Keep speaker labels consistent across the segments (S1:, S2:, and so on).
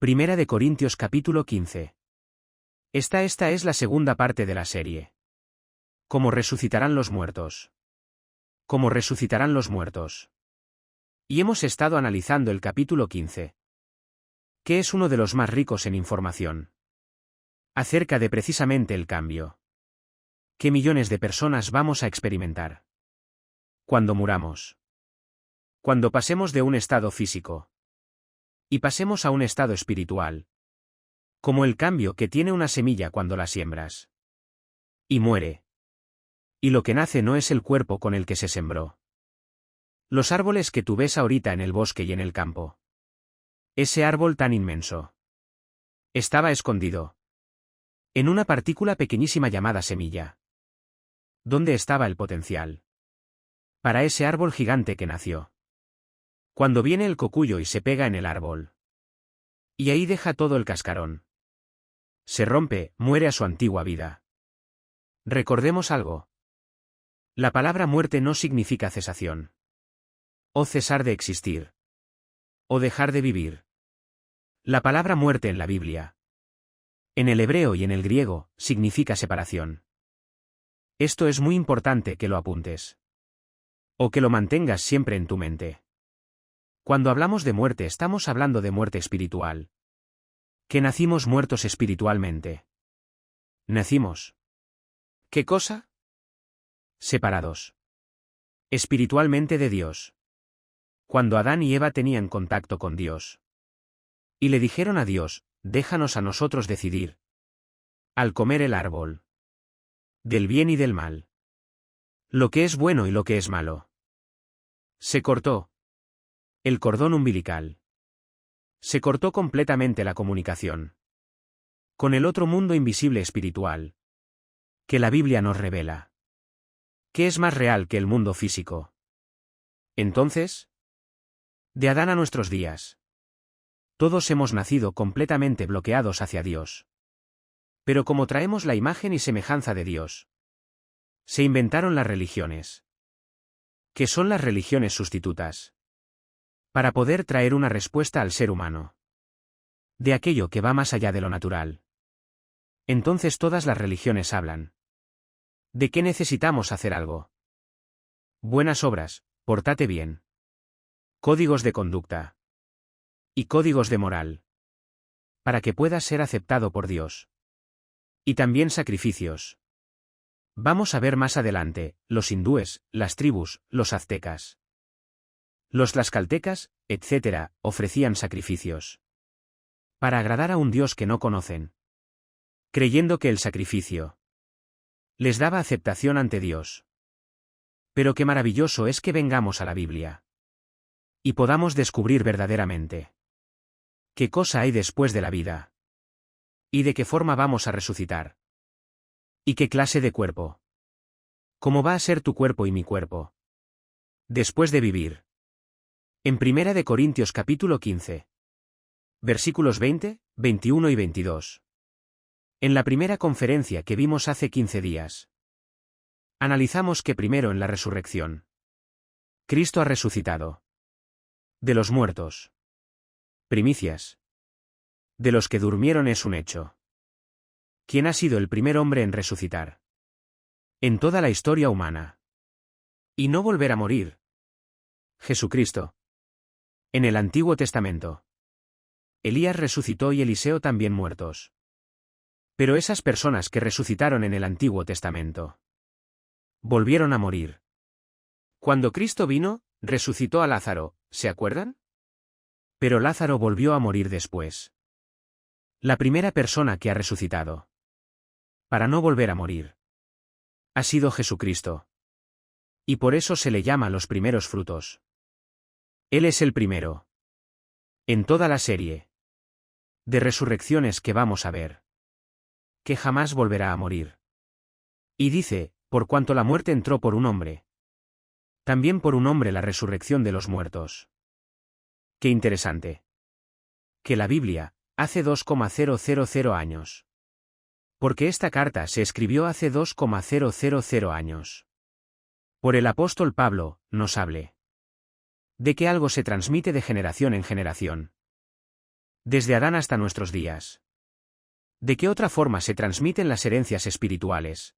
S1: Primera de Corintios capítulo 15. Esta es la segunda parte de la serie. ¿Cómo resucitarán los muertos? ¿Cómo resucitarán los muertos? Y hemos estado analizando el capítulo 15, que es uno de los más ricos en información acerca de precisamente el cambio que millones de personas vamos a experimentar cuando muramos, cuando pasemos de un estado físico y pasemos a un estado espiritual, como el cambio que tiene una semilla cuando la siembras y muere, y lo que nace no es el cuerpo con el que se sembró. Los árboles que tú ves ahorita en el bosque y en el campo, ese árbol tan inmenso, estaba escondido en una partícula pequeñísima llamada semilla. ¿Dónde estaba el potencial para ese árbol gigante que nació? Cuando viene el cocuyo y se pega en el árbol, y ahí deja todo el cascarón, se rompe, muere a su antigua vida. Recordemos algo. La palabra muerte no significa cesación, o cesar de existir, o dejar de vivir. La palabra muerte en la Biblia, en el hebreo y en el griego, significa separación. Esto es muy importante que lo apuntes, o que lo mantengas siempre en tu mente. Cuando hablamos de muerte estamos hablando de muerte espiritual. Que nacimos muertos espiritualmente. Nacimos. ¿Qué cosa? Separados espiritualmente de Dios. Cuando Adán y Eva tenían contacto con Dios, y le dijeron a Dios, déjanos a nosotros decidir, al comer el árbol del bien y del mal, lo que es bueno y lo que es malo, se cortó el cordón umbilical. Se cortó completamente la comunicación con el otro mundo invisible espiritual que la Biblia nos revela, que es más real que el mundo físico. Entonces, de Adán a nuestros días, todos hemos nacido completamente bloqueados hacia Dios. Pero como traemos la imagen y semejanza de Dios, se inventaron las religiones, que son las religiones sustitutas, para poder traer una respuesta al ser humano de aquello que va más allá de lo natural. Entonces todas las religiones hablan de que necesitamos hacer algo. Buenas obras, pórtate bien. Códigos de conducta y códigos de moral, para que puedas ser aceptado por Dios. Y también sacrificios. Vamos a ver más adelante, los hindúes, las tribus, los aztecas, los tlaxcaltecas, etc., ofrecían sacrificios para agradar a un Dios que no conocen, creyendo que el sacrificio les daba aceptación ante Dios. Pero qué maravilloso es que vengamos a la Biblia y podamos descubrir verdaderamente qué cosa hay después de la vida, y de qué forma vamos a resucitar, y qué clase de cuerpo, cómo va a ser tu cuerpo y mi cuerpo después de vivir. En Primera de Corintios capítulo 15, versículos 20, 21 y 22. En la primera conferencia que vimos hace 15 días, analizamos que primero en la resurrección, Cristo ha resucitado de los muertos. Primicias de los que durmieron es un hecho. ¿Quién ha sido el primer hombre en resucitar en toda la historia humana y no volver a morir? Jesucristo. En el Antiguo Testamento, Elías resucitó y Eliseo también muertos. Pero esas personas que resucitaron en el Antiguo Testamento volvieron a morir. Cuando Cristo vino, resucitó a Lázaro, ¿se acuerdan? Pero Lázaro volvió a morir después. La primera persona que ha resucitado para no volver a morir ha sido Jesucristo. Y por eso se le llama los primeros frutos. Él es el primero en toda la serie de resurrecciones que vamos a ver, que jamás volverá a morir. Y dice, por cuanto la muerte entró por un hombre, también por un hombre la resurrección de los muertos. Qué interesante. Que la Biblia, hace 2,000 años. Porque esta carta se escribió hace 2,000 años. Por el apóstol Pablo, nos hable de que algo se transmite de generación en generación. Desde Adán hasta nuestros días. ¿De qué otra forma se transmiten las herencias espirituales,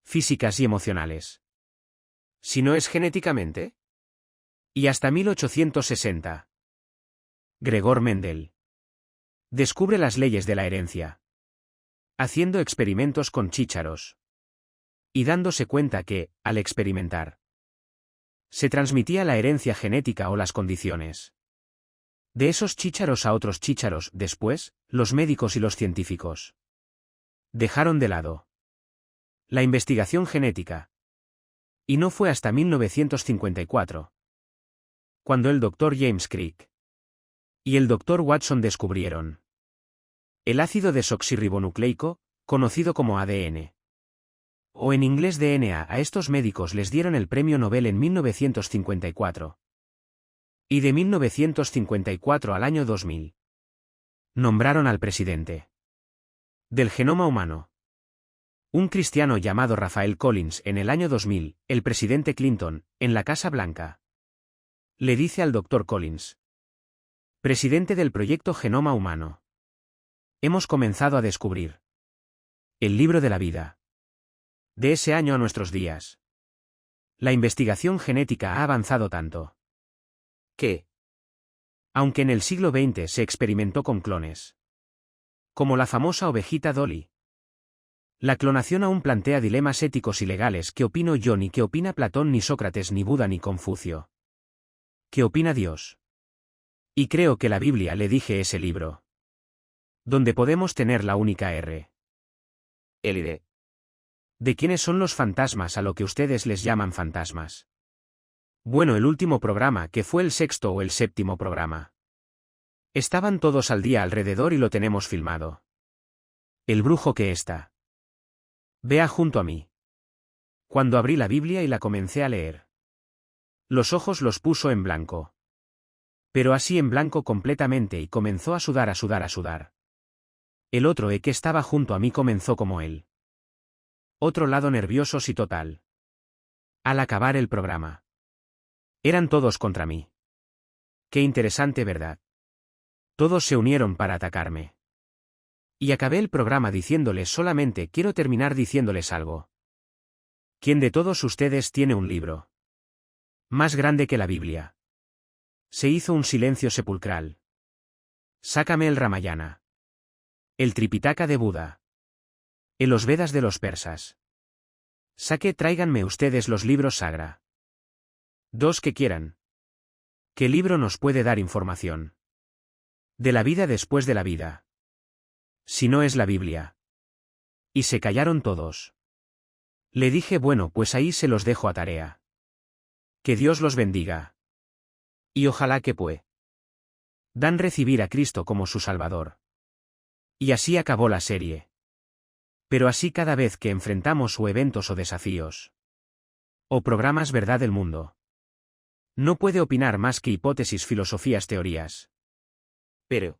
S1: físicas y emocionales? Si no es genéticamente. Y hasta 1860. Gregor Mendel descubre las leyes de la herencia, haciendo experimentos con chícharos, y dándose cuenta que, al experimentar, se transmitía la herencia genética o las condiciones de esos chícharos a otros chícharos. Después, los médicos y los científicos dejaron de lado la investigación genética. Y no fue hasta 1954, cuando el Dr. James Crick y el Dr. Watson descubrieron el ácido desoxirribonucleico, conocido como ADN, o en inglés DNA. A estos médicos les dieron el premio Nobel en 1954. Y de 1954 al año 2000. Nombraron al presidente del genoma humano, un cristiano llamado Rafael Collins. En el año 2000, el presidente Clinton, en la Casa Blanca, le dice al Dr. Collins, presidente del proyecto Genoma Humano, hemos comenzado a descubrir el libro de la vida. De ese año a nuestros días, la investigación genética ha avanzado tanto que, aunque en el siglo XX se experimentó con clones, como la famosa ovejita Dolly, la clonación aún plantea dilemas éticos y legales. ¿Qué opino yo? Ni qué opina Platón, ni Sócrates, ni Buda, ni Confucio. ¿Qué opina Dios? Y creo que la Biblia, le dije, ese libro donde podemos tener la única R. Elide. ¿De quiénes son los fantasmas, a lo que ustedes les llaman fantasmas? Bueno, el último programa, que fue el sexto o el séptimo programa. Estaban todos al día alrededor y lo tenemos filmado. El brujo que está. Vea junto a mí. Cuando abrí la Biblia y la comencé a leer, los ojos los puso en blanco. Pero así en blanco completamente, y comenzó a sudar, a sudar, a sudar. El otro que estaba junto a mí comenzó como él. Otro lado, nerviosos y total. Al acabar el programa, eran todos contra mí. Qué interesante, ¿verdad? Todos se unieron para atacarme. Y acabé el programa diciéndoles: solamente quiero terminar diciéndoles algo. ¿Quién de todos ustedes tiene un libro más grande que la Biblia? Se hizo un silencio sepulcral. Sácame el Ramayana, el Tripitaka de Buda, los Vedas de los persas. Tráiganme ustedes los libros sagra. Dos que quieran. ¿Qué libro nos puede dar información de la vida después de la vida, si no es la Biblia? Y se callaron todos. Le dije: bueno, pues ahí se los dejo a tarea. Que Dios los bendiga. Y ojalá que puedan recibir a Cristo como su Salvador. Y así acabó la serie. Pero así cada vez que enfrentamos o eventos o desafíos, o programas Verdad del Mundo, no puede opinar más que hipótesis, filosofías, teorías. Pero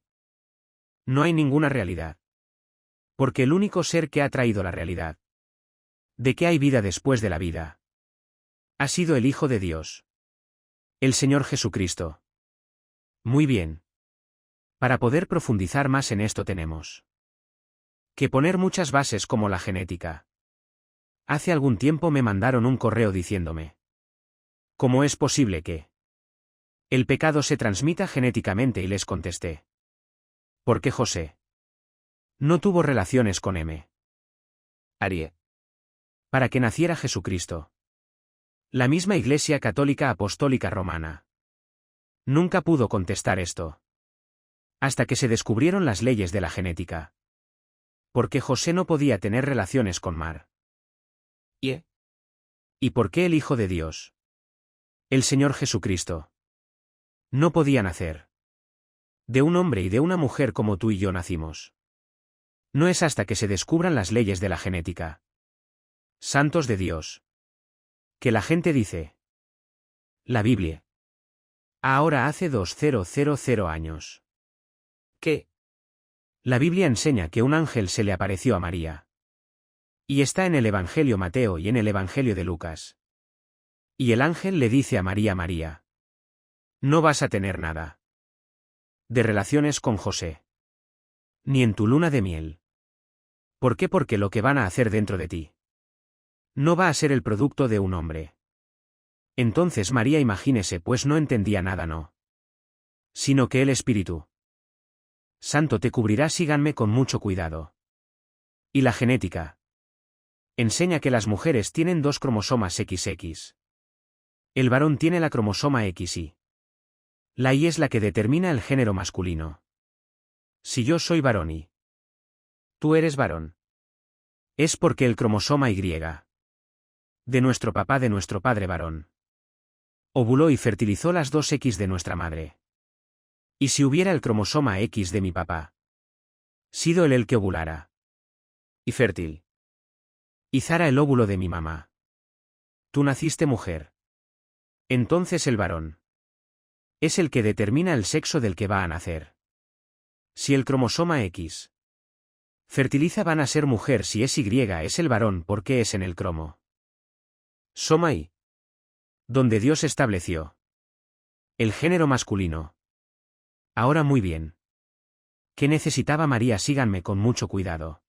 S1: no hay ninguna realidad. Porque el único ser que ha traído la realidad de que hay vida después de la vida ha sido el Hijo de Dios, el Señor Jesucristo. Muy bien. Para poder profundizar más en esto tenemos que poner muchas bases, como la genética. Hace algún tiempo me mandaron un correo diciéndome: ¿cómo es posible que el pecado se transmita genéticamente? Y les contesté: ¿por qué José no tuvo relaciones con M. Arie para que naciera Jesucristo? La misma Iglesia Católica Apostólica Romana nunca pudo contestar esto, hasta que se descubrieron las leyes de la genética. ¿Por qué José no podía tener relaciones con Mar? ¿Y por qué el Hijo de Dios, el Señor Jesucristo, no podía nacer de un hombre y de una mujer como tú y yo nacimos? No es hasta que se descubran las leyes de la genética, santos de Dios, que la gente dice: la Biblia. Ahora hace 2000 años. ¿Qué? La Biblia enseña que un ángel se le apareció a María. Y está en el Evangelio Mateo y en el Evangelio de Lucas. Y el ángel le dice a María: María, no vas a tener nada. de relaciones con José. Ni en tu luna de miel. ¿Por qué? Porque lo que van a hacer dentro de ti no va a ser el producto de un hombre. Entonces María, imagínese, pues no entendía nada, no. Sino que el Espíritu Santo te cubrirá. Síganme con mucho cuidado. Y la genética enseña que las mujeres tienen dos cromosomas XX. El varón tiene la cromosoma XY. La Y es la que determina el género masculino. Si yo soy varón y tú eres varón, es porque el cromosoma Y de nuestro papá, de nuestro padre varón, ovuló y fertilizó las dos X de nuestra madre. Y si hubiera el cromosoma X de mi papá, sido él el que ovulara y fértil, izara el óvulo de mi mamá, tú naciste mujer. Entonces el varón es el que determina el sexo del que va a nacer. Si el cromosoma X fertiliza, van a ser mujer. Si es Y, es el varón, porque es en el cromo soma Y donde Dios estableció el género masculino. Ahora muy bien. ¿Qué necesitaba María? Síganme con mucho cuidado.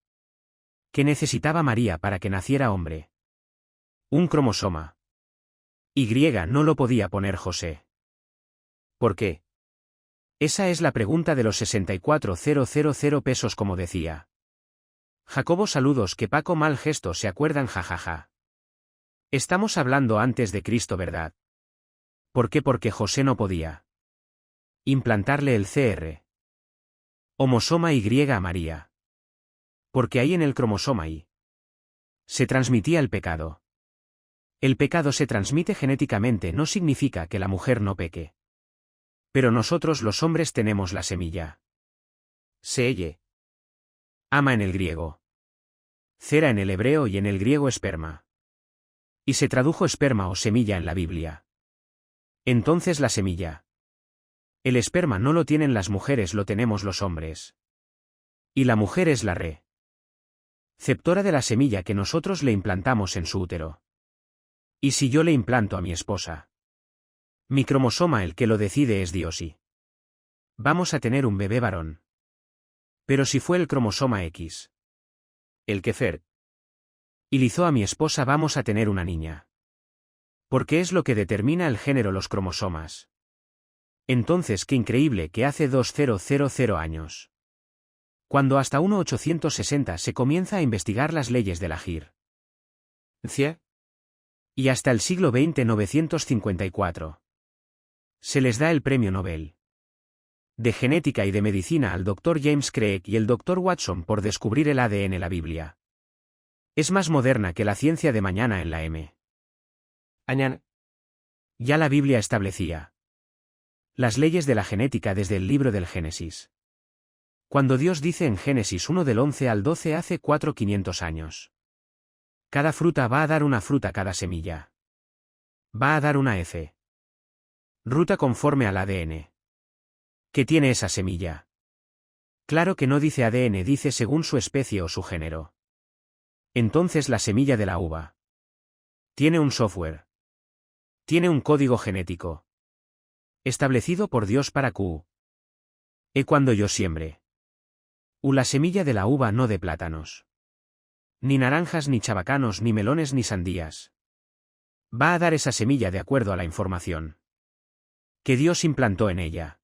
S1: ¿Qué necesitaba María para que naciera hombre? Un cromosoma Y. No lo podía poner José. ¿Por qué? Esa es la pregunta de los 64.000 pesos, como decía Jacobo. Saludos, que Paco, mal gesto, ¿se acuerdan? Jajaja. Estamos hablando antes de Cristo, ¿verdad? ¿Por qué? Porque José no podía implantarle el CR homosoma Y a María. Porque ahí en el cromosoma Y se transmitía el pecado. El pecado se transmite genéticamente, no significa que la mujer no peque. Pero nosotros los hombres tenemos la semilla. Selle. Ama en el griego. Cera en el hebreo y en el griego esperma. Y se tradujo esperma o semilla en la Biblia. Entonces la semilla. El esperma no lo tienen las mujeres, lo tenemos los hombres. Y la mujer es la receptora de la semilla que nosotros le implantamos en su útero. ¿Y si yo le implanto a mi esposa mi cromosoma? El que lo decide es Dios y vamos a tener un bebé varón. Pero si fue el cromosoma X el que fertilizó a mi esposa, vamos a tener una niña. Porque es lo que determina el género, los cromosomas. Entonces, qué increíble que hace 2000 años, cuando hasta 1860 se comienza a investigar las leyes de la ciencia, y hasta el siglo XX, 954, se les da el premio Nobel de genética y de medicina al Dr. James Craig y el Dr. Watson por descubrir el ADN. La Biblia es más moderna que la ciencia de mañana en la mañana. Ya la Biblia establecía las leyes de la genética desde el libro del Génesis. Cuando Dios dice en Génesis 1 del 11 al 12, hace 4.500 años. Cada fruta va a dar una fruta, cada semilla va a dar una ruta conforme al ADN que tiene esa semilla. Claro que no dice ADN, dice según su especie o su género. Entonces la semilla de la uva tiene un software. Tiene un código genético establecido por Dios para Q. Cuando yo siembre la semilla de la uva, no de plátanos, ni naranjas, ni chabacanos, ni melones, ni sandías, va a dar esa semilla de acuerdo a la información que Dios implantó en ella.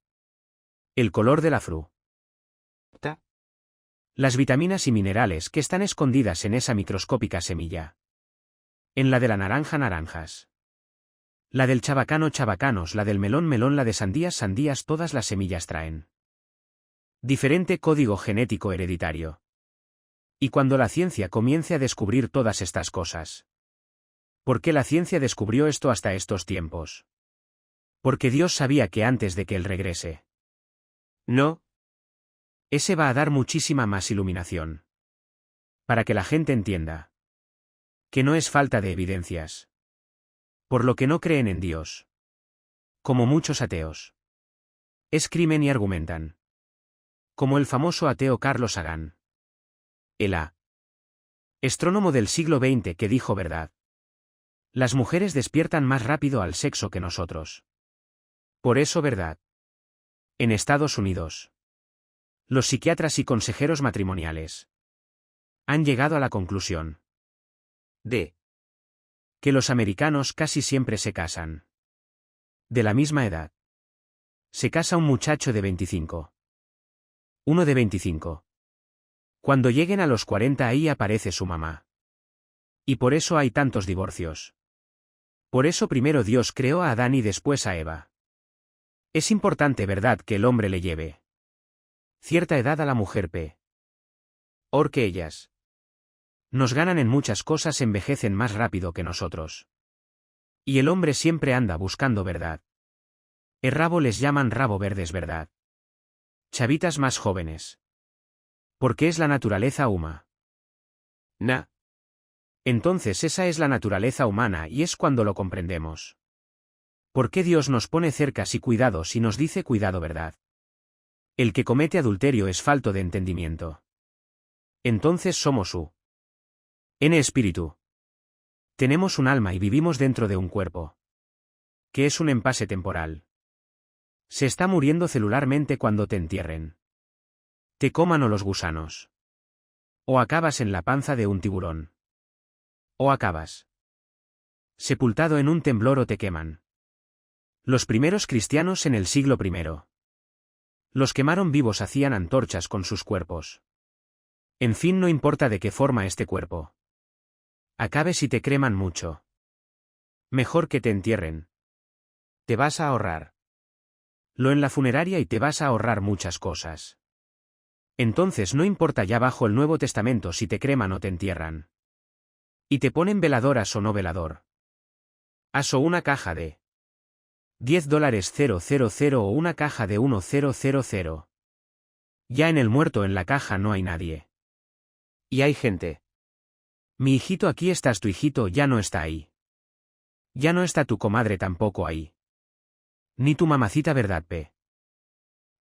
S1: El color de la fruta, las vitaminas y minerales que están escondidas en esa microscópica semilla. En la de la naranja, naranjas. La del chabacano, chabacanos, la del melón, melón, la de sandías, sandías, todas las semillas traen diferente código genético hereditario. Y cuando la ciencia comience a descubrir todas estas cosas. ¿Por qué la ciencia descubrió esto hasta estos tiempos? Porque Dios sabía que antes de que Él regrese, ese va a dar muchísima más iluminación. Para que la gente entienda que no es falta de evidencias. Por lo que no creen en Dios. Como muchos ateos. Es crimen y argumentan. Como el famoso ateo Carl Sagan. El astrónomo del siglo XX, que dijo verdad. Las mujeres despiertan más rápido al sexo que nosotros. Por eso, verdad. En Estados Unidos, los psiquiatras y consejeros matrimoniales han llegado a la conclusión de que los americanos casi siempre se casan de la misma edad. Se casa un muchacho de 25. Uno de 25. Cuando lleguen a los 40 ahí aparece su mamá. Y por eso hay tantos divorcios. Por eso primero Dios creó a Adán y después a Eva. Es importante, ¿verdad?, que el hombre le lleve cierta edad a la mujer porque ellas nos ganan en muchas cosas, envejecen más rápido que nosotros. Y el hombre siempre anda buscando verdad. El rabo les llaman rabo verdes, ¿verdad? Chavitas más jóvenes. Porque es la naturaleza humana. Entonces esa es la naturaleza humana y es cuando lo comprendemos. ¿Por qué Dios nos pone cercas y cuidados y nos dice cuidado, verdad? El que comete adulterio es falto de entendimiento. Entonces somos en espíritu. Tenemos un alma y vivimos dentro de un cuerpo, que es un empase temporal. Se está muriendo celularmente cuando te entierren. Te coman o los gusanos. O acabas en la panza de un tiburón. O acabas sepultado en un temblor o te queman. Los primeros cristianos en el siglo I. Los quemaron vivos, hacían antorchas con sus cuerpos. En fin, no importa de qué forma este cuerpo acabe, si te creman mucho, mejor que te entierren. Te vas a ahorrar lo en la funeraria y te vas a ahorrar muchas cosas. Entonces no importa ya bajo el Nuevo Testamento si te creman o te entierran. Y te ponen veladoras o no velador. O una caja de $10,000 o una caja de 1,000. Ya en el muerto, en la caja no hay nadie. Y hay gente. Mi hijito, aquí estás, tu hijito ya no está ahí. Ya no está tu comadre tampoco ahí. Ni tu mamacita, ¿verdad,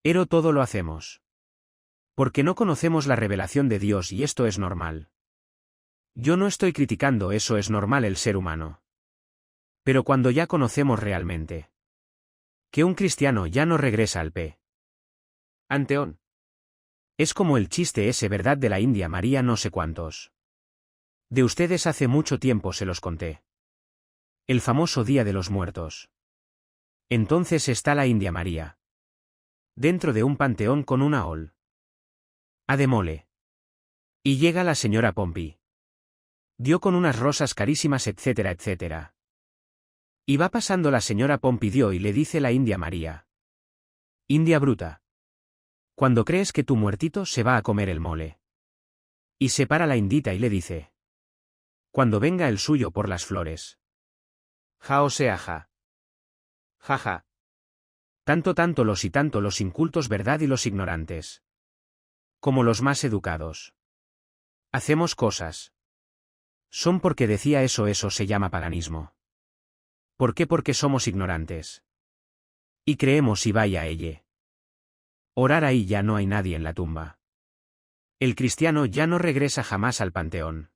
S1: Pero todo lo hacemos porque no conocemos la revelación de Dios y esto es normal. Yo no estoy criticando, eso es normal, el ser humano. Pero cuando ya conocemos realmente que un cristiano ya no regresa al Anteón. Es como el chiste ese, ¿verdad?, de la India María, no sé cuántos de ustedes hace mucho tiempo se los conté. El famoso Día de los Muertos. Entonces está la India María dentro de un panteón con una de mole. Y llega la señora Pompi. Dio con unas rosas carísimas, etcétera, etcétera. Y va pasando la señora Pompi, dio y le dice la India María: India bruta, ¿cuándo crees que tu muertito se va a comer el mole? Y se para la indita y le dice: cuando venga el suyo por las flores. Ja, o sea, ja. Jaja. Tanto los y tanto los incultos, ¿verdad?, y los ignorantes como los más educados hacemos cosas. Son porque decía eso se llama paganismo. ¿Por qué? Porque somos ignorantes. Y creemos y vaya a ella. Orar ahí ya no hay nadie en la tumba. El cristiano ya no regresa jamás al panteón.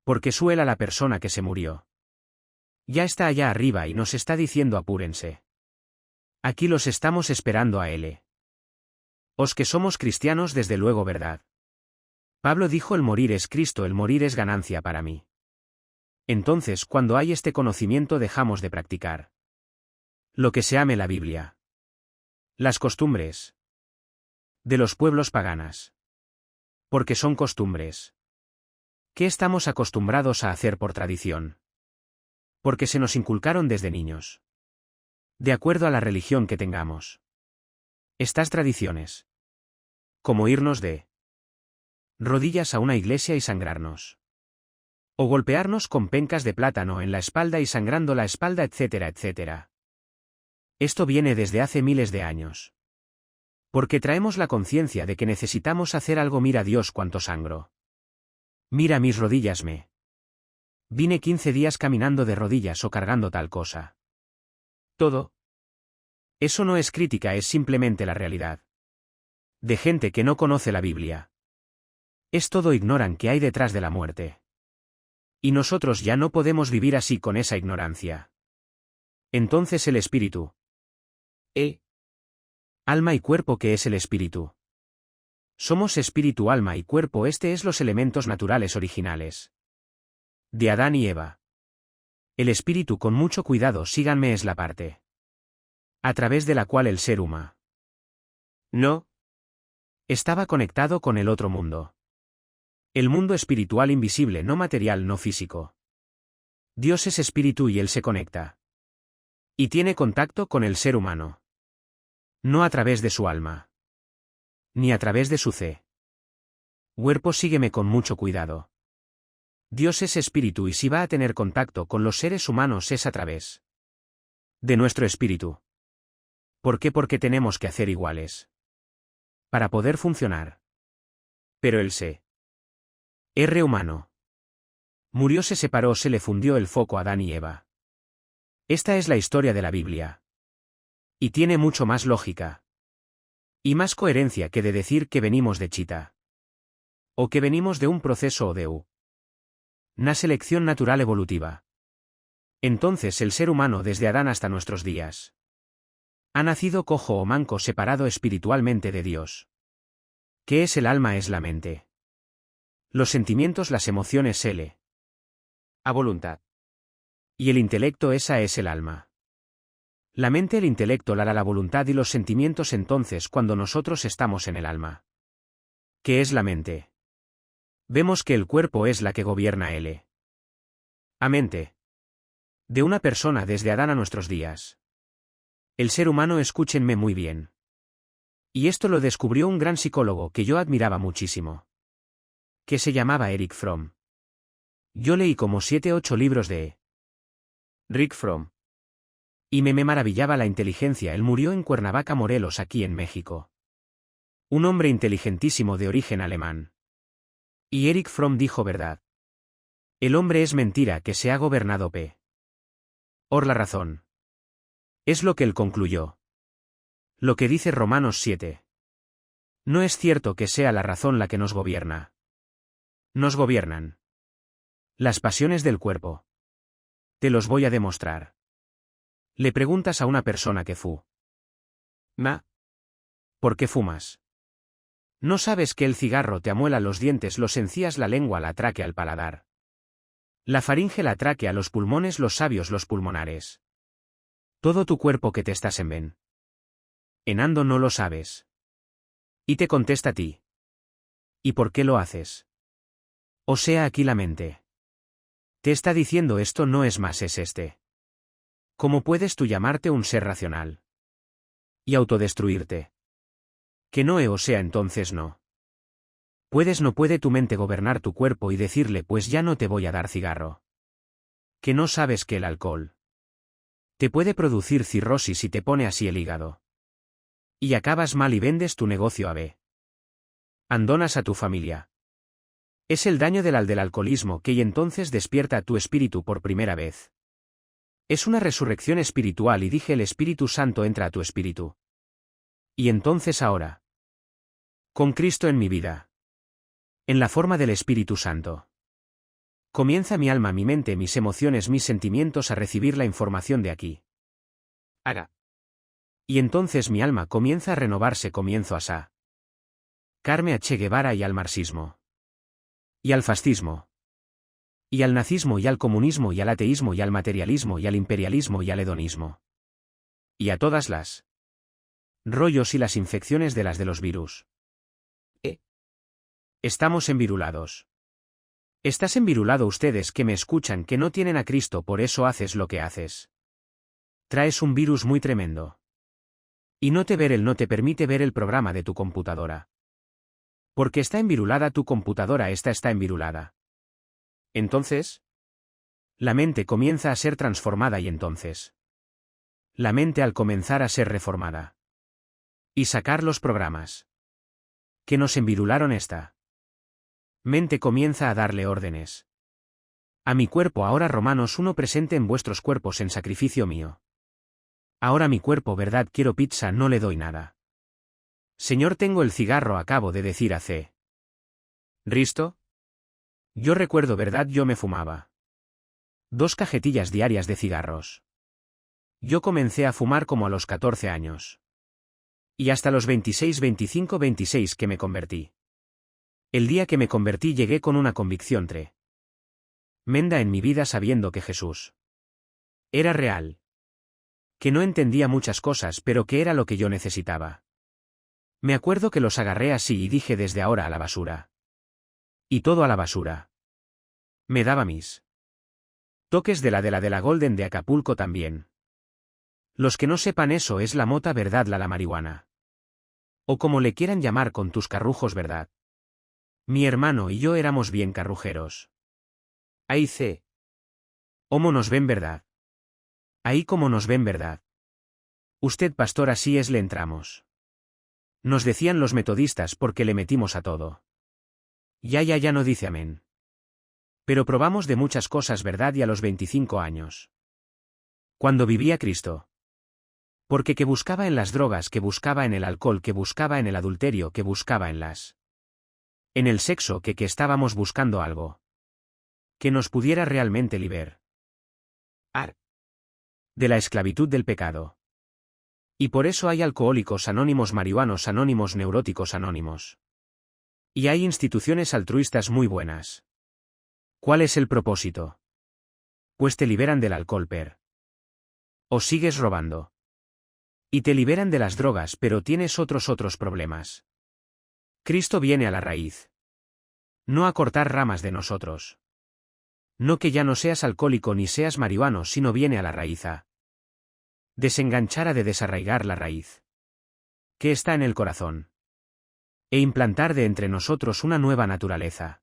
S1: Porque suela la persona que se murió. Ya está allá arriba y nos está diciendo apúrense. Aquí los estamos esperando a él. Os que somos cristianos, desde luego, ¿verdad? Pablo dijo: el morir es Cristo, el morir es ganancia para mí. Entonces, cuando hay este conocimiento, dejamos de practicar lo que se ame la Biblia. Las costumbres de los pueblos paganas. Porque son costumbres. ¿Qué estamos acostumbrados a hacer por tradición? Porque se nos inculcaron desde niños. De acuerdo a la religión que tengamos. Estas tradiciones. Como irnos de rodillas a una iglesia y sangrarnos. O golpearnos con pencas de plátano en la espalda y sangrando la espalda, etcétera, etcétera. Esto viene desde hace miles de años. Porque traemos la conciencia de que necesitamos hacer algo. Mira Dios cuánto sangro. Mira mis rodillas, vine 15 días caminando de rodillas o cargando tal cosa. Todo. Eso no es crítica, es simplemente la realidad. De gente que no conoce la Biblia. Es todo, ignoran que hay detrás de la muerte. Y nosotros ya no podemos vivir así con esa ignorancia. Entonces el espíritu Alma y cuerpo, que es el espíritu. Somos espíritu, alma y cuerpo, este es los elementos naturales originales de Adán y Eva. El espíritu, con mucho cuidado, síganme, es la parte a través de la cual el ser humano no estaba conectado con el otro mundo. El mundo espiritual invisible, no material, no físico. Dios es espíritu y Él se conecta y tiene contacto con el ser humano. No a través de su alma, ni a través de su cuerpo. Sígueme con mucho cuidado. Dios es espíritu y si va a tener contacto con los seres humanos es a través de nuestro espíritu. ¿Por qué? Porque tenemos que hacer iguales para poder funcionar. Pero el ser humano murió, se separó, se le fundió el foco a Adán y Eva. Esta es la historia de la Biblia. Y tiene mucho más lógica y más coherencia que de decir que venimos de Chita, o que venimos de un proceso o de una selección natural evolutiva. Entonces el ser humano, desde Adán hasta nuestros días, ha nacido cojo o manco, separado espiritualmente de Dios. ¿Qué es el alma? Es la mente, los sentimientos, las emociones, a voluntad. Y el intelecto, esa es el alma. La mente, el intelecto, la voluntad y los sentimientos. Entonces, cuando nosotros estamos en el alma, ¿qué es la mente? Vemos que el cuerpo es la que gobierna a mente de una persona desde Adán a nuestros días. El ser humano, escúchenme muy bien. Y esto lo descubrió un gran psicólogo que yo admiraba muchísimo, que se llamaba Erich Fromm. Yo leí como 7-8 libros de Rick Fromm. Y me maravillaba la inteligencia. Él murió en Cuernavaca, Morelos, aquí en México. Un hombre inteligentísimo de origen alemán. Y Erich Fromm dijo verdad. El hombre es mentira que se ha gobernado por la razón. Es lo que él concluyó. Lo que dice Romanos 7. No es cierto que sea la razón la que nos gobierna. Nos gobiernan las pasiones del cuerpo. Te los voy a demostrar. Le preguntas a una persona que fuma. ¿Por qué fumas? ¿No sabes que el cigarro te amuela los dientes, los encías, la lengua, la tráquea, el paladar, la faringe, la tráquea, los pulmones, los labios, los pulmonares? Todo tu cuerpo que te estás envenenando? No lo sabes. Y te contesta a ti. ¿Y por qué lo haces? O sea, aquí la mente te está diciendo esto no es más, es ¿Cómo puedes tú llamarte un ser racional y autodestruirte? Que no, o sea, entonces no puede tu mente gobernar tu cuerpo y decirle pues ya no te voy a dar cigarro. Que no sabes que el alcohol te puede producir cirrosis y te pone así el hígado. Y acabas mal y vendes tu negocio a abandonas a tu familia. Es el daño del alcoholismo que y entonces despierta a tu espíritu por primera vez. Es una resurrección espiritual y dije el Espíritu Santo entra a tu espíritu. Y entonces ahora, con Cristo en mi vida, en la forma del Espíritu Santo, comienza mi alma, mi mente, mis emociones, mis sentimientos a recibir la información de aquí. Y entonces mi alma comienza a renovarse, comienzo a sacarme a Che Guevara y al marxismo. Y al fascismo. Y al nazismo y al comunismo y al ateísmo y al materialismo y al imperialismo y al hedonismo. Y a todas las rollos y las infecciones de los virus. Estamos envirulados. Estás envirulado, ustedes que me escuchan que no tienen a Cristo, por eso haces lo que haces. Traes un virus muy tremendo. Y no te permite ver el programa de tu computadora. Porque está envirulada tu computadora, está envirulada. Entonces, la mente comienza a ser transformada y entonces, la mente al comenzar a ser reformada y sacar los programas que nos envirularon, esta mente comienza a darle órdenes a mi cuerpo. Ahora Romanos 1 presente en vuestros cuerpos en sacrificio mío. Ahora mi cuerpo, verdad, quiero pizza, no le doy nada. Señor, tengo el cigarro, acabo de decir hace Risto. Yo recuerdo, verdad, yo me fumaba 2 cajetillas diarias de cigarros. Yo comencé a fumar como a los 14 años. Y hasta los 26, 25, 26 que me convertí. El día que me convertí llegué con una convicción tremenda en mi vida sabiendo que Jesús era real. Que no entendía muchas cosas pero que era lo que yo necesitaba. Me acuerdo que los agarré así y dije desde ahora a la basura. Y todo a la basura. Me daba mis toques de la Golden de Acapulco también. Los que no sepan eso es la mota verdad la marihuana. O como le quieran llamar con tus carrujos verdad. Mi hermano y yo éramos bien carrujeros. Ahí c. Homo nos ven verdad. Ahí como nos ven verdad. Usted pastor así es le entramos. Nos decían los metodistas porque le metimos a todo. Ya no dice amén. Pero probamos de muchas cosas verdad y a los 25 años. Cuando vivía Cristo. Porque que buscaba en las drogas, que buscaba en el alcohol, que buscaba en el adulterio, que buscaba en en el sexo, que estábamos buscando algo. Que nos pudiera realmente liberar. De la esclavitud del pecado. Y por eso hay alcohólicos anónimos, marihuanos anónimos, neuróticos anónimos. Y hay instituciones altruistas muy buenas. ¿Cuál es el propósito? Pues te liberan del alcohol, o sigues robando. Y te liberan de las drogas, pero tienes otros problemas. Cristo viene a la raíz. No a cortar ramas de nosotros. No que ya no seas alcohólico ni seas marihuano, sino viene a la raíz a desenganchar, a de desarraigar la raíz que está en el corazón. E implantar de entre nosotros una nueva naturaleza.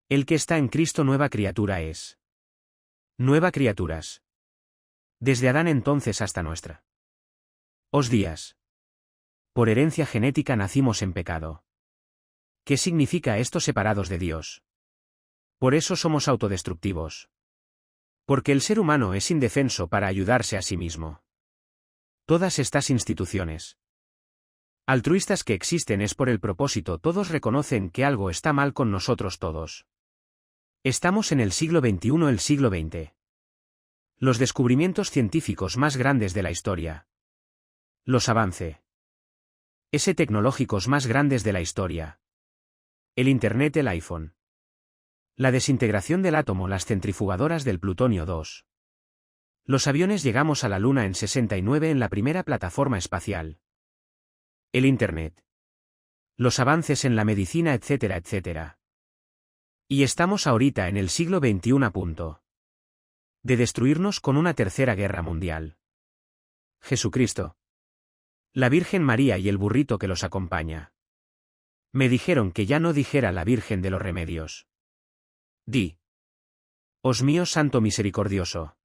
S1: El que está en Cristo nueva criatura es. Nueva criaturas. Desde Adán entonces hasta nuestra días. Por herencia genética nacimos en pecado. ¿Qué significa esto? Separados de Dios. Por eso somos autodestructivos. Porque el ser humano es indefenso para ayudarse a sí mismo. Todas estas instituciones altruistas que existen es por el propósito, todos reconocen que algo está mal con nosotros todos. Estamos en el siglo XXI, el siglo XX. Los descubrimientos científicos más grandes de la historia. Los avances tecnológicos más grandes de la historia. El Internet, el iPhone. La desintegración del átomo, las centrifugadoras del plutonio 2. Los aviones, llegamos a la Luna en 69 en la primera plataforma espacial. El Internet. Los avances en la medicina, etcétera, etcétera. Y estamos ahorita en el siglo XXI a punto de destruirnos con una tercera guerra mundial. Jesucristo. La Virgen María y el burrito que los acompaña. Me dijeron que ya no dijera la Virgen de los Remedios. Os mío santo misericordioso.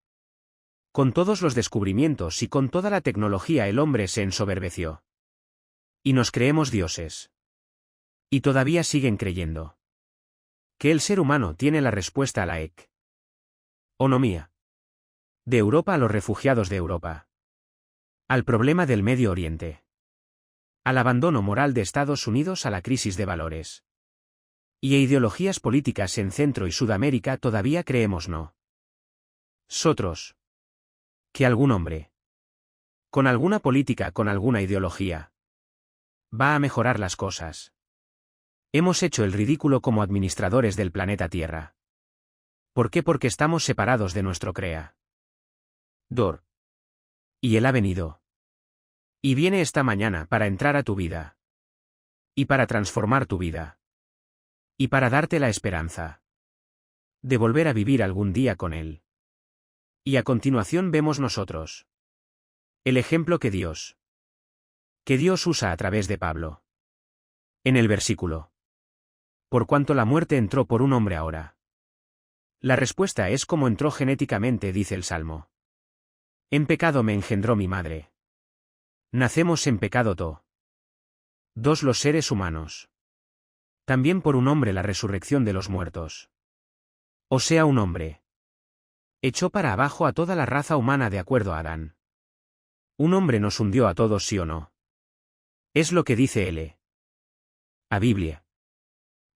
S1: Con todos los descubrimientos y con toda la tecnología el hombre se ensoberbeció. Y nos creemos dioses. Y todavía siguen creyendo que el ser humano tiene la respuesta a la economía de Europa, a los refugiados de Europa, al problema del Medio Oriente, al abandono moral de Estados Unidos, a la crisis de valores y a ideologías políticas en Centro y Sudamérica. Todavía creemos nosotros que algún hombre con alguna política, con alguna ideología, va a mejorar las cosas. Hemos hecho el ridículo como administradores del planeta Tierra. ¿Por qué? Porque estamos separados de nuestro Creador. Y Él ha venido. Y viene esta mañana para entrar a tu vida. Y para transformar tu vida. Y para darte la esperanza de volver a vivir algún día con Él. Y a continuación vemos nosotros el ejemplo que Dios usa a través de Pablo. En el versículo: por cuanto la muerte entró por un hombre ahora. La respuesta es como entró genéticamente, dice el Salmo. En pecado me engendró mi madre. Nacemos en pecado todos los seres humanos. También por un hombre la resurrección de los muertos. O sea, un hombre echó para abajo a toda la raza humana de acuerdo a Adán. Un hombre nos hundió a todos, ¿sí o no? Es lo que dice la Biblia.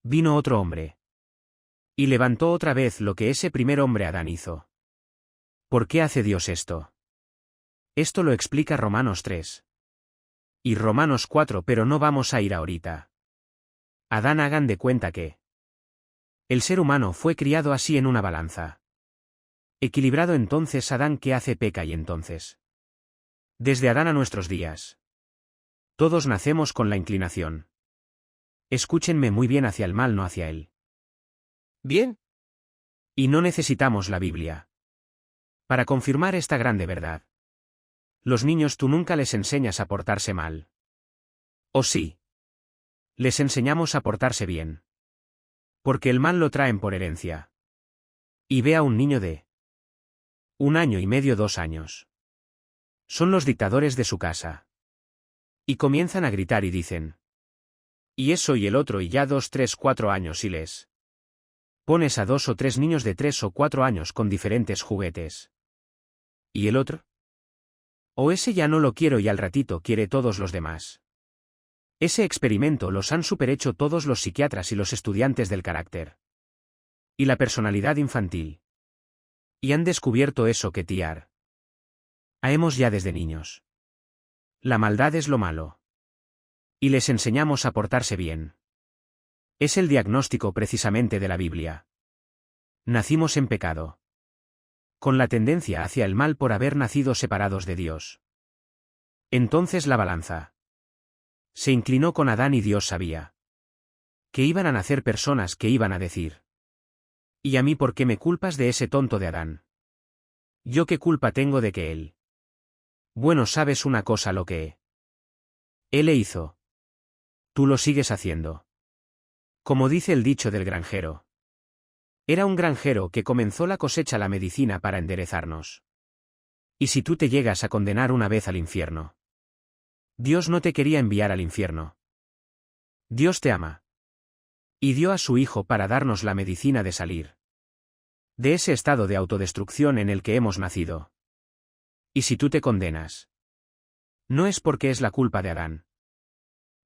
S1: Vino otro hombre y levantó otra vez lo que ese primer hombre Adán hizo. ¿Por qué hace Dios esto? Esto lo explica Romanos 3. Y Romanos 4, pero no vamos a ir ahorita. Adán, hagan de cuenta que el ser humano fue criado así en una balanza. Equilibrado, entonces Adán, ¿qué hace? Peca, y entonces. Desde Adán a nuestros días. Todos nacemos con la inclinación. Escúchenme muy bien, hacia el mal, no hacia él.
S2: Bien.
S1: Y no necesitamos la Biblia para confirmar esta grande verdad. Los niños, tú nunca les enseñas a portarse mal. ¿O sí? Les enseñamos a portarse bien. Porque el mal lo traen por herencia. Y ve a un niño de 1 año y medio, 2 años. Son los dictadores de su casa. Y comienzan a gritar y dicen: y eso y el otro, y ya 2, 3, 4 años, y les pones a 2 o 3 niños de 3 o 4 años con diferentes juguetes. ¿Y el otro? O ese ya no lo quiero, y al ratito quiere todos los demás. Ese experimento los han superhecho todos los psiquiatras y los estudiantes del carácter. Y la personalidad infantil. Y han descubierto eso que tiar hemos ya desde niños. La maldad es lo malo. Y les enseñamos a portarse bien. Es el diagnóstico precisamente de la Biblia. Nacimos en pecado. Con la tendencia hacia el mal por haber nacido separados de Dios. Entonces la balanza se inclinó con Adán, y Dios sabía que iban a nacer personas que iban a decir: ¿y a mí por qué me culpas de ese tonto de Adán? ¿Yo qué culpa tengo de que él? Bueno, ¿sabes una cosa? Lo que él le hizo, tú lo sigues haciendo. Como dice el dicho del granjero. Era un granjero que comenzó la cosecha, la medicina para enderezarnos. Y si tú te llegas a condenar una vez al infierno, Dios no te quería enviar al infierno. Dios te ama. Y dio a su Hijo para darnos la medicina de salir de ese estado de autodestrucción en el que hemos nacido. Y si tú te condenas, no es porque es la culpa de Adán.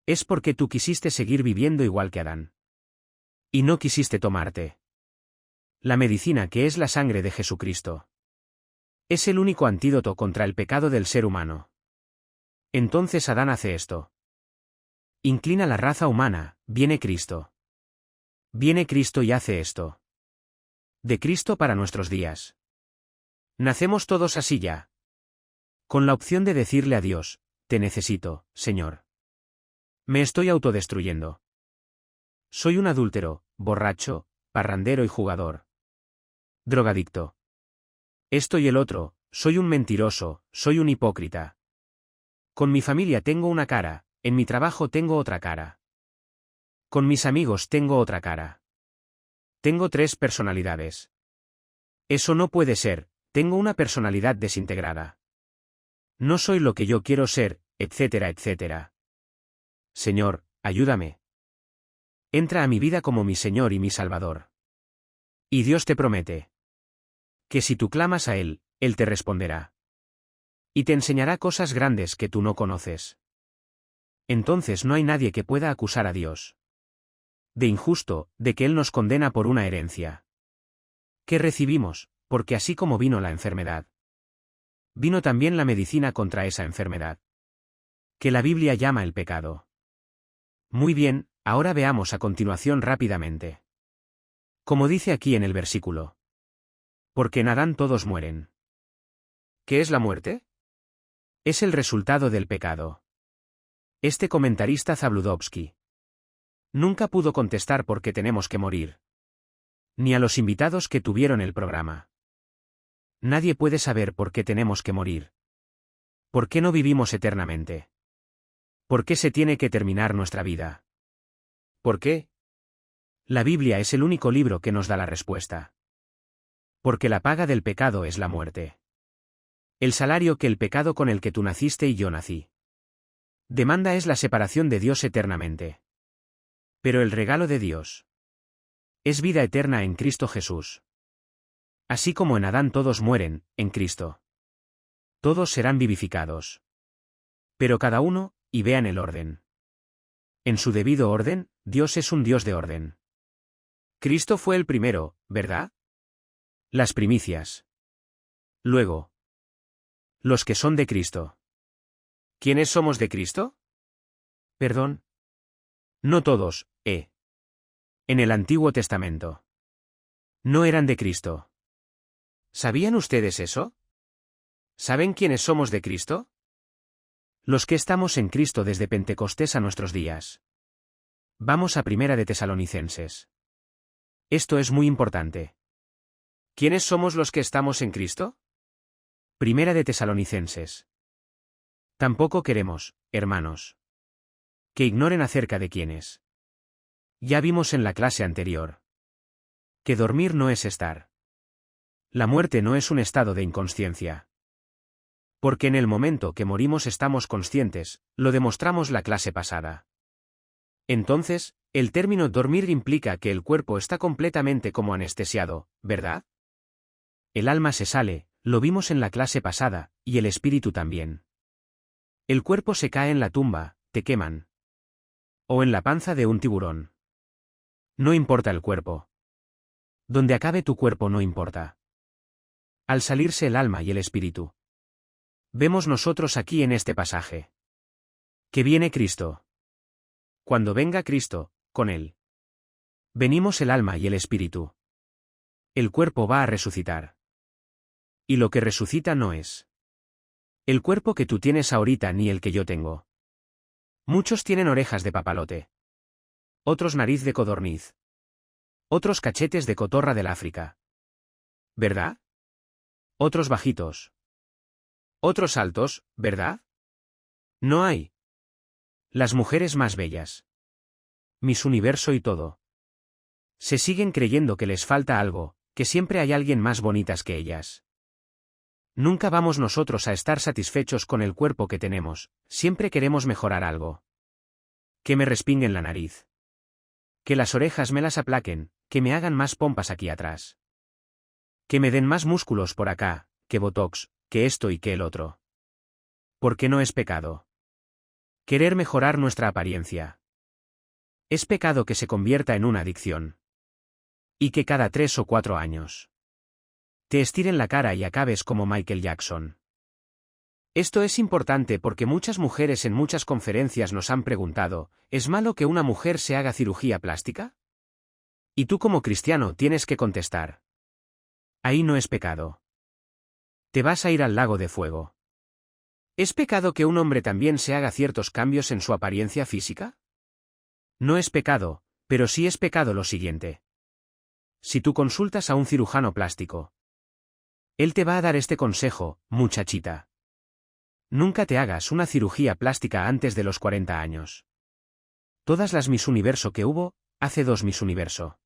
S1: Es porque tú quisiste seguir viviendo igual que Adán. Y no quisiste tomarte la medicina, que es la sangre de Jesucristo. Es el único antídoto contra el pecado del ser humano. Entonces Adán hace esto. Inclina la raza humana, viene Cristo. Viene Cristo y hace esto. De Cristo para nuestros días. Nacemos todos así ya. Con la opción de decirle a Dios: te necesito, Señor. Me estoy autodestruyendo. Soy un adúltero, borracho, parrandero y jugador. Drogadicto. Esto y el otro, soy un mentiroso, soy un hipócrita. Con mi familia tengo una cara, en mi trabajo tengo otra cara. Con mis amigos tengo otra cara. Tengo 3 personalidades. Eso no puede ser, tengo una personalidad desintegrada. No soy lo que yo quiero ser, etcétera, etcétera. Señor, ayúdame. Entra a mi vida como mi Señor y mi Salvador. Y Dios te promete que si tú clamas a Él, Él te responderá. Y te enseñará cosas grandes que tú no conoces. Entonces no hay nadie que pueda acusar a Dios de injusto, de que Él nos condena por una herencia que recibimos, porque así como vino la enfermedad, vino también la medicina contra esa enfermedad, que la Biblia llama el pecado. Muy bien, ahora veamos a continuación rápidamente. Como dice aquí en el versículo: porque en Adán todos mueren. ¿Qué es la muerte? Es el resultado del pecado. Este comentarista Zabludovsky nunca pudo contestar por qué tenemos que morir. Ni a los invitados que tuvieron el programa. Nadie puede saber por qué tenemos que morir. ¿Por qué no vivimos eternamente? ¿Por qué se tiene que terminar nuestra vida? ¿Por qué? La Biblia es el único libro que nos da la respuesta. Porque la paga del pecado es la muerte. El salario que el pecado con el que tú naciste y yo nací demanda es la separación de Dios eternamente. Pero el regalo de Dios es vida eterna en Cristo Jesús. Así como en Adán todos mueren, en Cristo todos serán vivificados. Pero cada uno, y vean el orden. En su debido orden, Dios es un Dios de orden. Cristo fue el primero, ¿verdad? Las primicias. Luego, los que son de Cristo. ¿Quiénes somos de Cristo? Perdón. No todos, En el Antiguo Testamento. No eran de Cristo. ¿Sabían ustedes eso? ¿Saben quiénes somos de Cristo? Los que estamos en Cristo desde Pentecostés a nuestros días. Vamos a Primera de Tesalonicenses. Esto es muy importante. ¿Quiénes somos los que estamos en Cristo? Primera de Tesalonicenses. Tampoco queremos, hermanos, que ignoren acerca de quiénes. Ya vimos en la clase anterior que dormir no es estar. La muerte no es un estado de inconsciencia. Porque en el momento que morimos estamos conscientes, lo demostramos la clase pasada. Entonces, el término dormir implica que el cuerpo está completamente como anestesiado, ¿verdad? El alma se sale, lo vimos en la clase pasada, y el espíritu también. El cuerpo se cae en la tumba, te queman. O en la panza de un tiburón. No importa el cuerpo. Donde acabe tu cuerpo no importa. Al salirse el alma y el espíritu. Vemos nosotros aquí en este pasaje que viene Cristo. Cuando venga Cristo, con él venimos el alma y el espíritu. El cuerpo va a resucitar. Y lo que resucita no es el cuerpo que tú tienes ahorita ni el que yo tengo. Muchos tienen orejas de papalote. Otros nariz de codorniz. Otros cachetes de cotorra del África. ¿Verdad? Otros bajitos. Otros altos, ¿verdad? No hay. Las mujeres más bellas. Miss Universo y todo. Se siguen creyendo que les falta algo, que siempre hay alguien más bonitas que ellas. Nunca vamos nosotros a estar satisfechos con el cuerpo que tenemos, siempre queremos mejorar algo. Que me respinguen la nariz. Que las orejas me las aplaquen, que me hagan más pompas aquí atrás. Que me den más músculos por acá, que botox, que esto y que el otro. Porque no es pecado querer mejorar nuestra apariencia. Es pecado que se convierta en una adicción. Y que cada 3 o 4 años te estiren la cara y acabes como Michael Jackson. Esto es importante porque muchas mujeres en muchas conferencias nos han preguntado, ¿es malo que una mujer se haga cirugía plástica? Y tú como cristiano tienes que contestar. Ahí no es pecado. Te vas a ir al lago de fuego. ¿Es pecado que un hombre también se haga ciertos cambios en su apariencia física? No es pecado, pero sí es pecado lo siguiente. Si tú consultas a un cirujano plástico, él te va a dar este consejo, muchachita. Nunca te hagas una cirugía plástica antes de los 40 años. Todas las Miss Universo que hubo, hace 2 Miss Universo,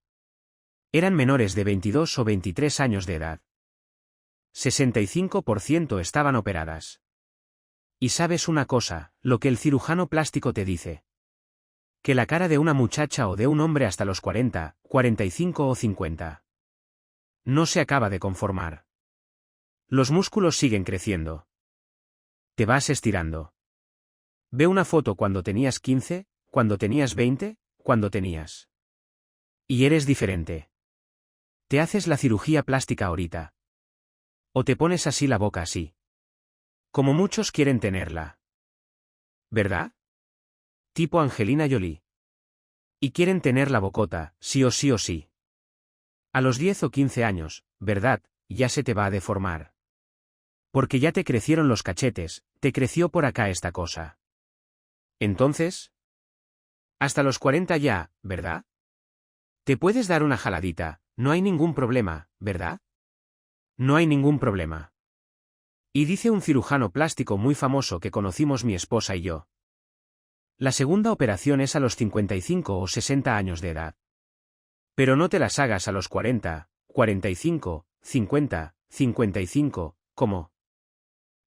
S1: eran menores de 22 o 23 años de edad. 65% estaban operadas. Y sabes una cosa, lo que el cirujano plástico te dice. Que la cara de una muchacha o de un hombre hasta los 40, 45 o 50 no se acaba de conformar. Los músculos siguen creciendo. Te vas estirando. Ve una foto cuando tenías 15, cuando tenías 20, cuando tenías. Y eres diferente. Te haces la cirugía plástica ahorita. O te pones así la boca así. Como muchos quieren tenerla. ¿Verdad? Tipo Angelina Jolie. Y quieren tener la bocota, sí o sí o sí. A los 10 o 15 años, ¿verdad? Ya se te va a deformar. Porque ya te crecieron los cachetes, te creció por acá esta cosa. Entonces, hasta los 40 ya, ¿verdad? Te puedes dar una jaladita, no hay ningún problema, ¿verdad? No hay ningún problema. Y dice un cirujano plástico muy famoso que conocimos mi esposa y yo. La segunda operación es a los 55 o 60 años de edad. Pero no te las hagas a los 40, 45, 50, 55, ¿cómo?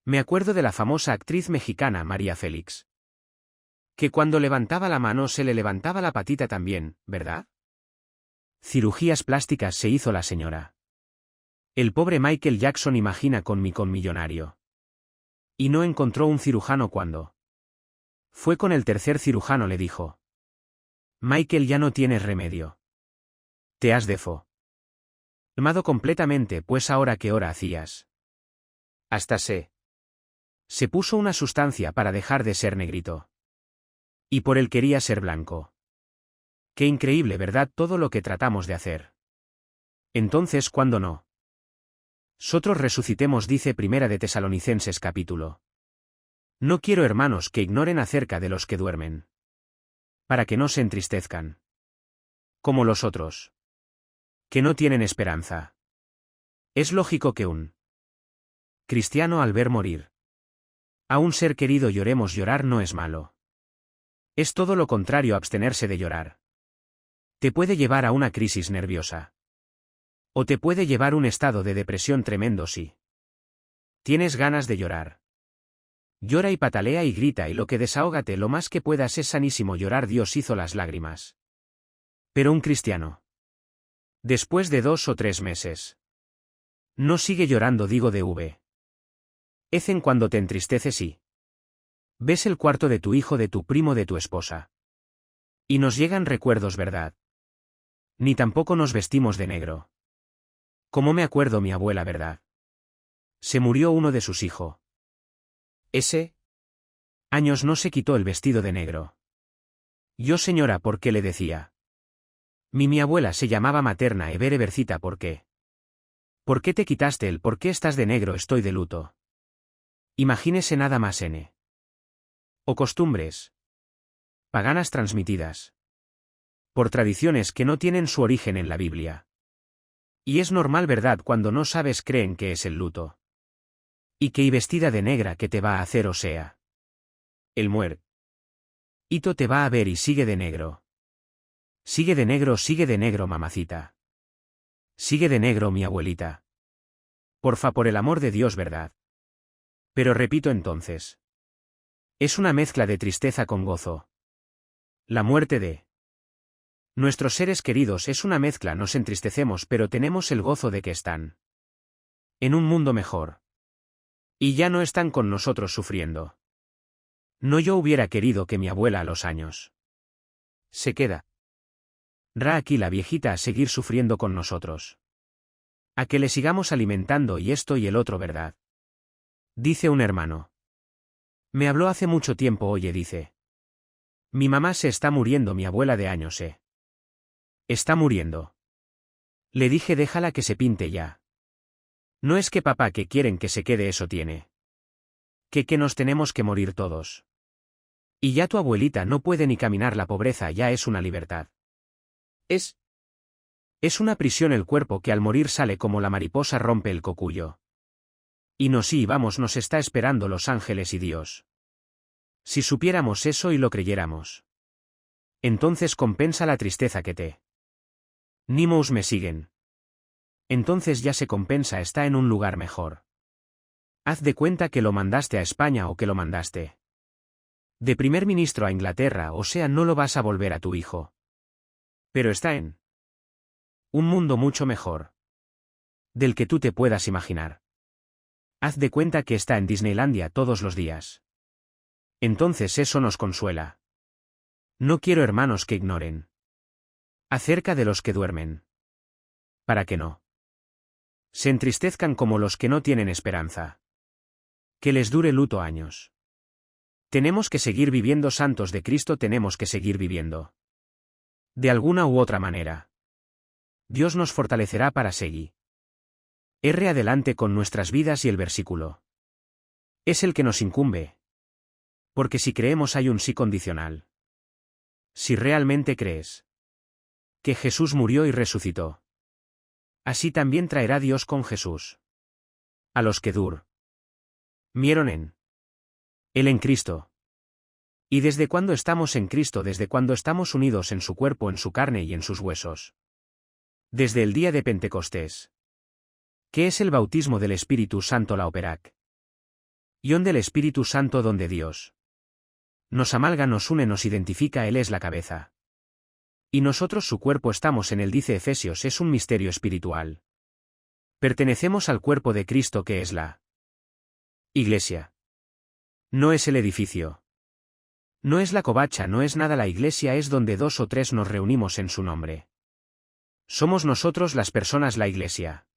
S1: Me acuerdo de la famosa actriz mexicana María Félix. Que cuando levantaba la mano se le levantaba la patita también, ¿verdad? Cirugías plásticas se hizo la señora. El pobre Michael Jackson imagina con millonario. Y no encontró un cirujano cuando fue con el tercer cirujano le dijo. Michael ya no tienes remedio. Te has deformado completamente pues ahora qué hora hacías. Hasta se puso una sustancia para dejar de ser negrito. Y por él quería ser blanco. Qué increíble, ¿verdad? Todo lo que tratamos de hacer. Entonces, ¿cuándo no? Nosotros resucitemos, dice Primera de Tesalonicenses capítulo. No quiero, hermanos, que ignoren acerca de los que duermen. Para que no se entristezcan. Como los otros. Que no tienen esperanza. Es lógico que un cristiano al ver morir a un ser querido lloremos. Llorar no es malo. Es todo lo contrario, abstenerse de llorar. Te puede llevar a una crisis nerviosa. O te puede llevar a un estado de depresión tremendo si tienes ganas de llorar. Llora y patalea y grita y lo que desahógate lo más que puedas, es sanísimo llorar. Dios hizo las lágrimas. Pero un cristiano, después de 2 o 3 meses, no sigue llorando, digo de v. En cuando te entristeces y ves el cuarto de tu hijo, de tu primo, de tu esposa. Y nos llegan recuerdos, ¿verdad? Ni tampoco nos vestimos de negro. Como me acuerdo mi abuela, ¿verdad? Se murió uno de sus hijos. Ese años no se quitó el vestido de negro. Yo, señora, ¿por qué le decía? Mi abuela se llamaba materna Evercita, ¿por qué? ¿Por qué te quitaste el por qué estás de negro? Estoy de luto. Imagínese nada más, N. O costumbres paganas transmitidas por tradiciones que no tienen su origen en la Biblia. Y es normal, ¿verdad? Cuando no sabes, creen que es el luto. Y que y vestida de negra, que te va a hacer, o sea, el muerto te va a ver y sigue de negro. Sigue de negro, mamacita. Sigue de negro, mi abuelita. Porfa, por el amor de Dios, ¿verdad? Pero repito entonces. Es una mezcla de tristeza con gozo. La muerte de nuestros seres queridos es una mezcla, nos entristecemos, pero tenemos el gozo de que están en un mundo mejor. Y ya no están con nosotros sufriendo. No, yo hubiera querido que mi abuela a los años se queda aquí la viejita a seguir sufriendo con nosotros. A que le sigamos alimentando y esto y el otro, ¿verdad? Dice un hermano. Me habló hace mucho tiempo, oye, dice. Mi mamá se está muriendo, mi abuela de años, está muriendo. Le dije, déjala que se pinte ya. No es que papá que quieren que se quede, eso tiene. Que nos tenemos que morir todos. Y ya tu abuelita no puede ni caminar, la pobreza ya es una libertad. Es una prisión el cuerpo que al morir sale como la mariposa, rompe el cocuyo. Y no, sí, vamos, nos está esperando los ángeles y Dios. Si supiéramos eso y lo creyéramos. Entonces compensa la tristeza que te nimos me siguen. Entonces ya se compensa, está en un lugar mejor. Haz de cuenta que lo mandaste a España o que lo mandaste de primer ministro a Inglaterra, o sea, no lo vas a volver a tu hijo. Pero está en un mundo mucho mejor del que tú te puedas imaginar. Haz de cuenta que está en Disneylandia todos los días. Entonces eso nos consuela. No quiero, hermanos, que ignoren acerca de los que duermen. Para que no se entristezcan como los que no tienen esperanza. Que les dure luto años. Tenemos que seguir viviendo, santos de Cristo, tenemos que seguir viviendo. De alguna u otra manera. Dios nos fortalecerá para seguir adelante con nuestras vidas, y el versículo es el que nos incumbe. Porque si creemos hay un sí condicional. Si realmente crees que Jesús murió y resucitó, así también traerá Dios con Jesús a los que durmieron en Él, en Cristo. ¿Y desde cuándo estamos en Cristo? Desde cuando estamos unidos en su cuerpo, en su carne y en sus huesos. Desde el día de Pentecostés. ¿Qué es el bautismo del Espíritu Santo? La operac ion del Espíritu Santo, donde Dios nos amalga, nos une, nos identifica, Él es la cabeza. Y nosotros su cuerpo estamos en él, dice Efesios, es un misterio espiritual. Pertenecemos al cuerpo de Cristo, que es la Iglesia. No es el edificio. No es la covacha, no es nada, la iglesia es donde 2 o 3 nos reunimos en su nombre. Somos nosotros las personas, la iglesia.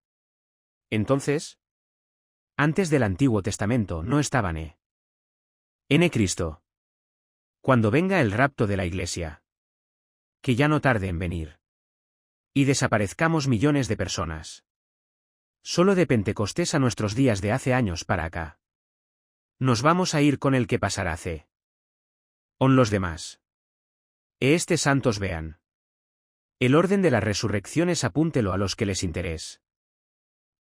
S1: Entonces, antes del Antiguo Testamento no estaban en Cristo. Cuando venga el rapto de la Iglesia. Que ya no tarde en venir. Y desaparezcamos millones de personas. Solo de Pentecostés a nuestros días de hace años para acá. Nos vamos a ir con el que pasará hace. On los demás. Santos vean. El orden de las resurrecciones apúntelo a los que les interese.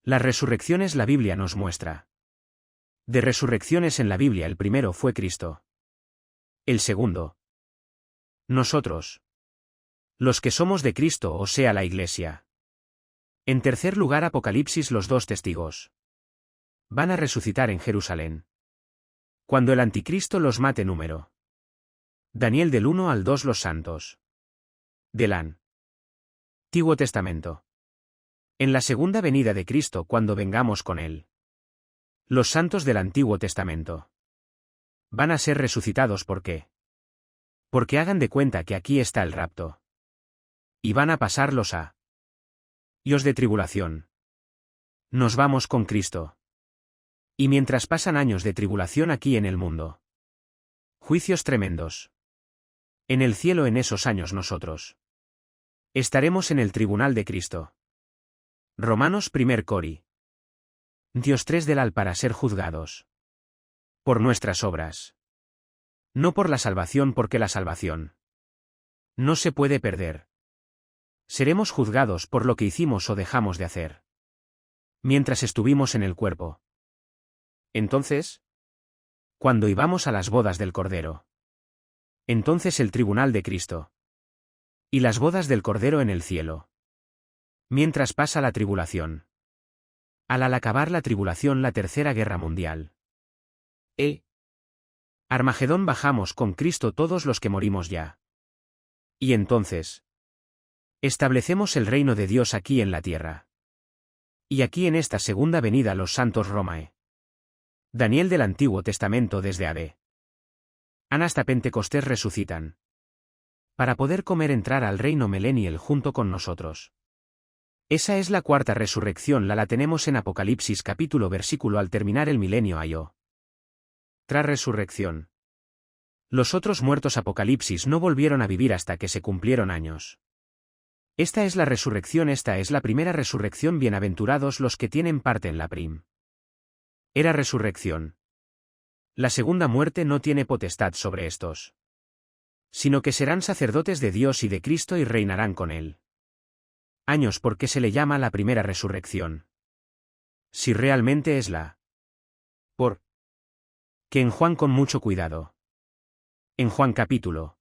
S1: Las resurrecciones la Biblia nos muestra. De resurrecciones en la Biblia el primero fue Cristo. El segundo. Nosotros. Los que somos de Cristo, o sea la Iglesia. En tercer lugar Apocalipsis, los dos testigos. Van a resucitar en Jerusalén. Cuando el anticristo los mate. Número. Daniel del 1 al 2 los santos. Del Antiguo Testamento. En la segunda venida de Cristo cuando vengamos con él. Los santos del Antiguo Testamento. Van a ser resucitados. ¿Por qué? Porque hagan de cuenta que aquí está el rapto. Y van a pasar los años de tribulación. Nos vamos con Cristo. Y mientras pasan años de tribulación aquí en el mundo. Juicios tremendos. En el cielo en esos años nosotros. Estaremos en el tribunal de Cristo. Romanos 1 Cori. Dios 3 del al para ser juzgados. Por nuestras obras. No por la salvación, porque la salvación no se puede perder. Seremos juzgados por lo que hicimos o dejamos de hacer. Mientras estuvimos en el cuerpo. Entonces, cuando íbamos a las bodas del Cordero. Entonces el tribunal de Cristo. Y las bodas del Cordero en el cielo. Mientras pasa la tribulación. Al acabar la tribulación, la tercera guerra mundial. Armagedón, bajamos con Cristo todos los que morimos ya. Y entonces. Establecemos el reino de Dios aquí en la tierra. Y aquí en esta segunda venida los santos Romae. Daniel del Antiguo Testamento desde Ade. Hasta Pentecostés resucitan. Para poder entrar al reino milenial junto con nosotros. Esa es la cuarta resurrección, la tenemos en Apocalipsis capítulo versículo al terminar el milenio ayo. Tras resurrección. Los otros muertos Apocalipsis no volvieron a vivir hasta que se cumplieron años. Esta es la resurrección, esta es la primera resurrección, bienaventurados los que tienen parte en la era resurrección. La segunda muerte no tiene potestad sobre estos. Sino que serán sacerdotes de Dios y de Cristo y reinarán con él. Años, porque se le llama la primera resurrección. Si realmente es la. Por. Que en Juan, con mucho cuidado. En Juan capítulo